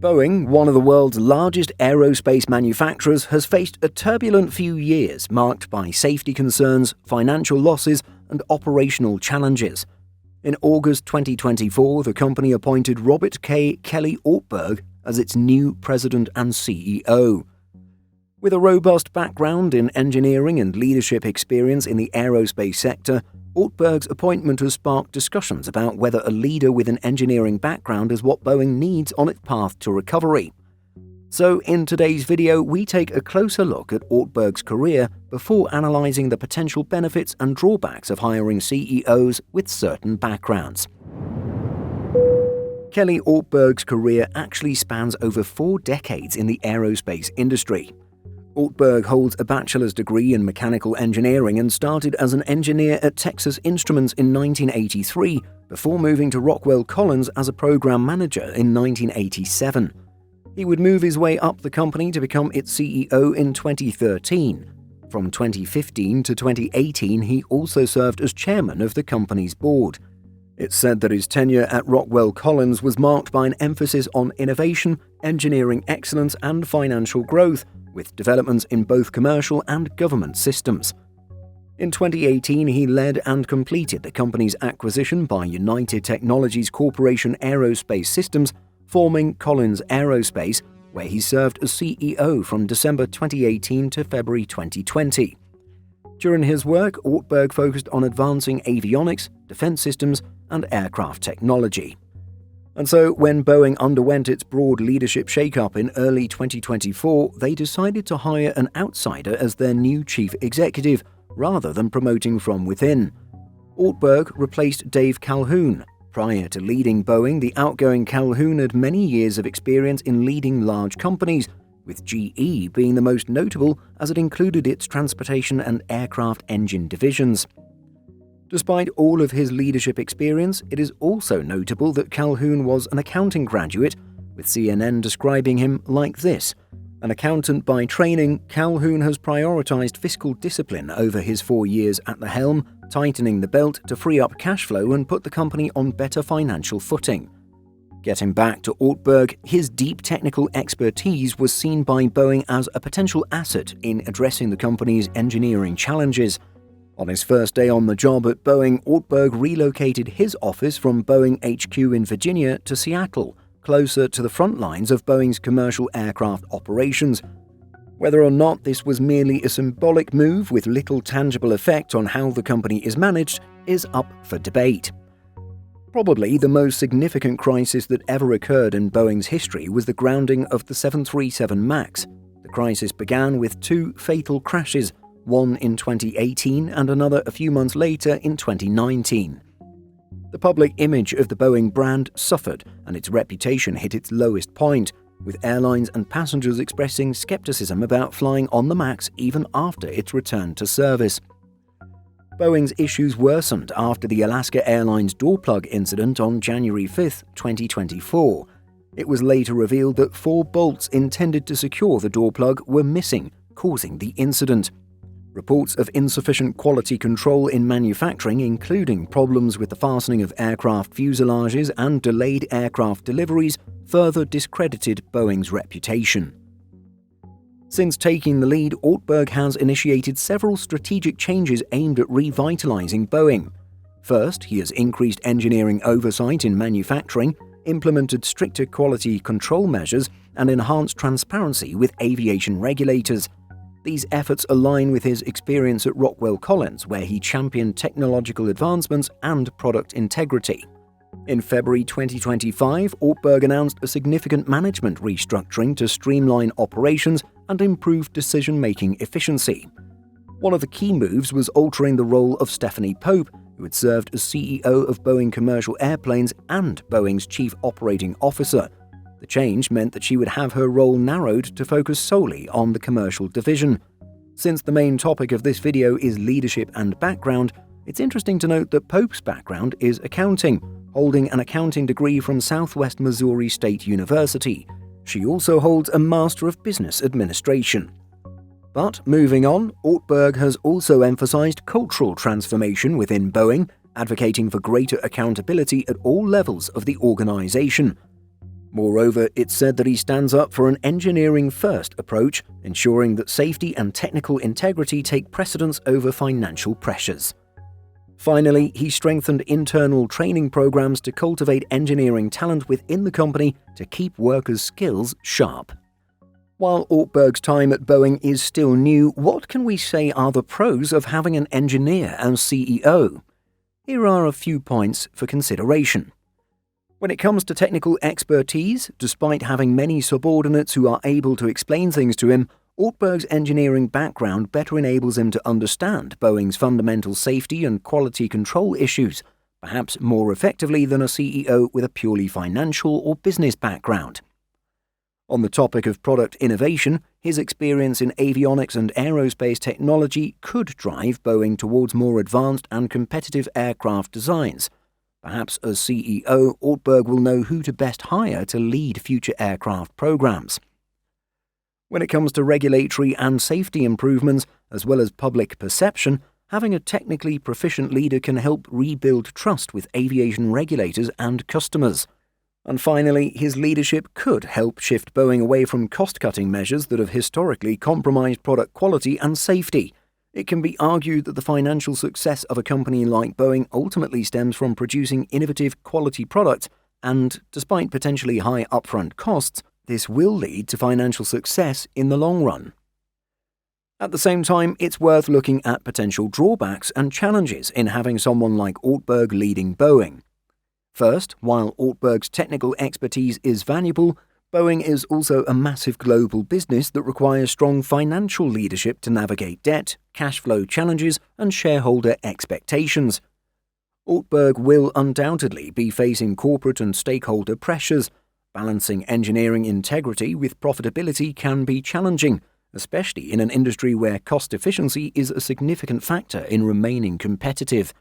Boeing, one of the world's largest aerospace manufacturers, has faced a turbulent few years marked by safety concerns, financial losses, and operational challenges. In August 2024, the company appointed Robert K. Kelly Ortberg as its new president and CEO. With a robust background in engineering and leadership experience in the aerospace sector, Ortberg's appointment has sparked discussions about whether a leader with an engineering background is what Boeing needs on its path to recovery. So in today's video, we take a closer look at Ortberg's career before analysing the potential benefits and drawbacks of hiring CEOs with certain backgrounds. Kelly Ortberg's career actually spans over 4 decades in the aerospace industry. Ortberg holds a bachelor's degree in mechanical engineering and started as an engineer at Texas Instruments in 1983 before moving to Rockwell Collins as a program manager in 1987. He would move his way up the company to become its CEO in 2013. From 2015 to 2018, he also served as chairman of the company's board. It's said that his tenure at Rockwell Collins was marked by an emphasis on innovation, engineering excellence, and financial growth, with developments in both commercial and government systems. In 2018, he led and completed the company's acquisition by United Technologies Corporation Aerospace Systems, forming Collins Aerospace, where he served as CEO from December 2018 to February 2020. During his work, Ortberg focused on advancing avionics, defense systems, and aircraft technology. And so, when Boeing underwent its broad leadership shakeup in early 2024, they decided to hire an outsider as their new chief executive, rather than promoting from within. Ortberg replaced Dave Calhoun. Prior to leading Boeing, the outgoing Calhoun had many years of experience in leading large companies, with GE being the most notable as it included its transportation and aircraft engine divisions. Despite all of his leadership experience, it is also notable that Calhoun was an accounting graduate, with CNN describing him like this: "An accountant by training, Calhoun has prioritized fiscal discipline over his 4 years at the helm, tightening the belt to free up cash flow and put the company on better financial footing." Getting back to Ortberg, his deep technical expertise was seen by Boeing as a potential asset in addressing the company's engineering challenges. On his first day on the job at Boeing, Ortberg relocated his office from Boeing HQ in Virginia to Seattle, closer to the front lines of Boeing's commercial aircraft operations. Whether or not this was merely a symbolic move with little tangible effect on how the company is managed is up for debate. Probably the most significant crisis that ever occurred in Boeing's history was the grounding of the 737 MAX. The crisis began with 2 fatal crashes, one in 2018 and another a few months later in 2019. The public image of the Boeing brand suffered and its reputation hit its lowest point, with airlines and passengers expressing skepticism about flying on the MAX even after its return to service. Boeing's issues worsened after the Alaska Airlines door plug incident on January 5, 2024. It was later revealed that 4 bolts intended to secure the door plug were missing, causing the incident. Reports of insufficient quality control in manufacturing, including problems with the fastening of aircraft fuselages and delayed aircraft deliveries, further discredited Boeing's reputation. Since taking the lead, Ortberg has initiated several strategic changes aimed at revitalizing Boeing. First, he has increased engineering oversight in manufacturing, implemented stricter quality control measures, and enhanced transparency with aviation regulators. These efforts align with his experience at Rockwell Collins, where he championed technological advancements and product integrity. In February 2025, Ortberg announced a significant management restructuring to streamline operations and improve decision-making efficiency. One of the key moves was altering the role of Stephanie Pope, who had served as CEO of Boeing Commercial Airplanes and Boeing's Chief Operating Officer. The change meant that she would have her role narrowed to focus solely on the commercial division. Since the main topic of this video is leadership and background, it's interesting to note that Pope's background is accounting, holding an accounting degree from Southwest Missouri State University. She also holds a Master of Business Administration. But moving on, Ortberg has also emphasized cultural transformation within Boeing, advocating for greater accountability at all levels of the organization. Moreover, it's said that he stands up for an engineering-first approach, ensuring that safety and technical integrity take precedence over financial pressures. Finally, he strengthened internal training programs to cultivate engineering talent within the company to keep workers' skills sharp. While Ortberg's time at Boeing is still new, what can we say are the pros of having an engineer as CEO? Here are a few points for consideration. When it comes to technical expertise, despite having many subordinates who are able to explain things to him, Ortberg's engineering background better enables him to understand Boeing's fundamental safety and quality control issues, perhaps more effectively than a CEO with a purely financial or business background. On the topic of product innovation, his experience in avionics and aerospace technology could drive Boeing towards more advanced and competitive aircraft designs. Perhaps as CEO, Ortberg will know who to best hire to lead future aircraft programs. When it comes to regulatory and safety improvements, as well as public perception, having a technically proficient leader can help rebuild trust with aviation regulators and customers. And finally, his leadership could help shift Boeing away from cost-cutting measures that have historically compromised product quality and safety. It can be argued that the financial success of a company like Boeing ultimately stems from producing innovative, quality products, and, despite potentially high upfront costs, this will lead to financial success in the long run. At the same time, it's worth looking at potential drawbacks and challenges in having someone like Ortberg leading Boeing. First, while Ortberg's technical expertise is valuable, Boeing is also a massive global business that requires strong financial leadership to navigate debt, cash flow challenges, and shareholder expectations. Ortberg will undoubtedly be facing corporate and stakeholder pressures. Balancing engineering integrity with profitability can be challenging, especially in an industry where cost efficiency is a significant factor in remaining competitive.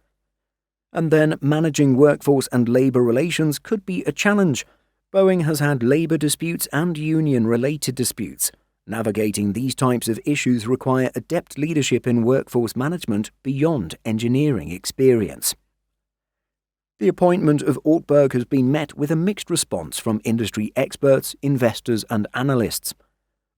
And then managing workforce and labor relations could be a challenge. Boeing has had labor disputes and union-related disputes. Navigating these types of issues require adept leadership in workforce management beyond engineering experience. The appointment of Ortberg has been met with a mixed response from industry experts, investors, and analysts.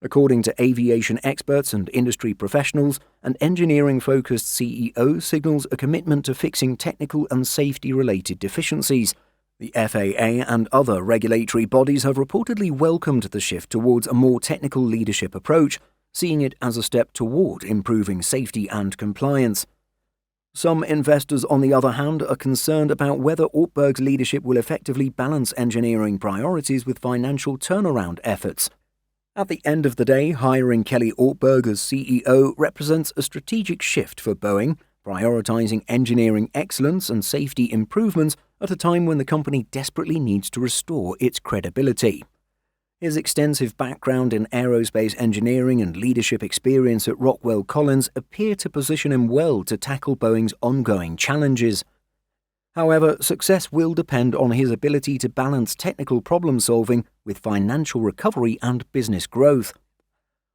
According to aviation experts and industry professionals, an engineering-focused CEO signals a commitment to fixing technical and safety-related deficiencies. The FAA and other regulatory bodies have reportedly welcomed the shift towards a more technical leadership approach, seeing it as a step toward improving safety and compliance. Some investors, on the other hand, are concerned about whether Ortberg's leadership will effectively balance engineering priorities with financial turnaround efforts. At the end of the day, hiring Kelly Ortberg as CEO represents a strategic shift for Boeing, prioritizing engineering excellence and safety improvements at a time when the company desperately needs to restore its credibility. His extensive background in aerospace engineering and leadership experience at Rockwell Collins appear to position him well to tackle Boeing's ongoing challenges. However, success will depend on his ability to balance technical problem-solving with financial recovery and business growth.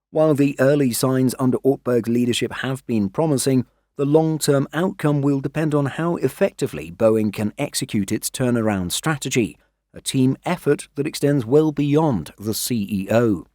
While the early signs under Ortberg's leadership have been promising, the long-term outcome will depend on how effectively Boeing can execute its turnaround strategy, a team effort that extends well beyond the CEO.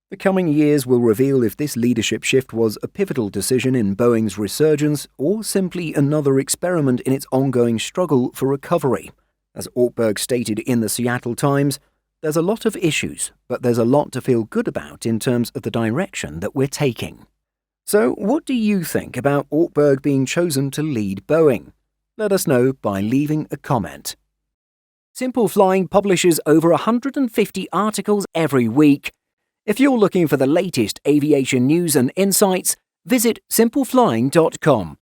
The coming years will reveal if this leadership shift was a pivotal decision in Boeing's resurgence or simply another experiment in its ongoing struggle for recovery. As Ortberg stated in the Seattle Times, "There's a lot of issues, but there's a lot to feel good about in terms of the direction that we're taking." So, what do you think about Ortberg being chosen to lead Boeing? Let us know by leaving a comment. Simple Flying publishes over 150 articles every week. If you're looking for the latest aviation news and insights, visit simpleflying.com.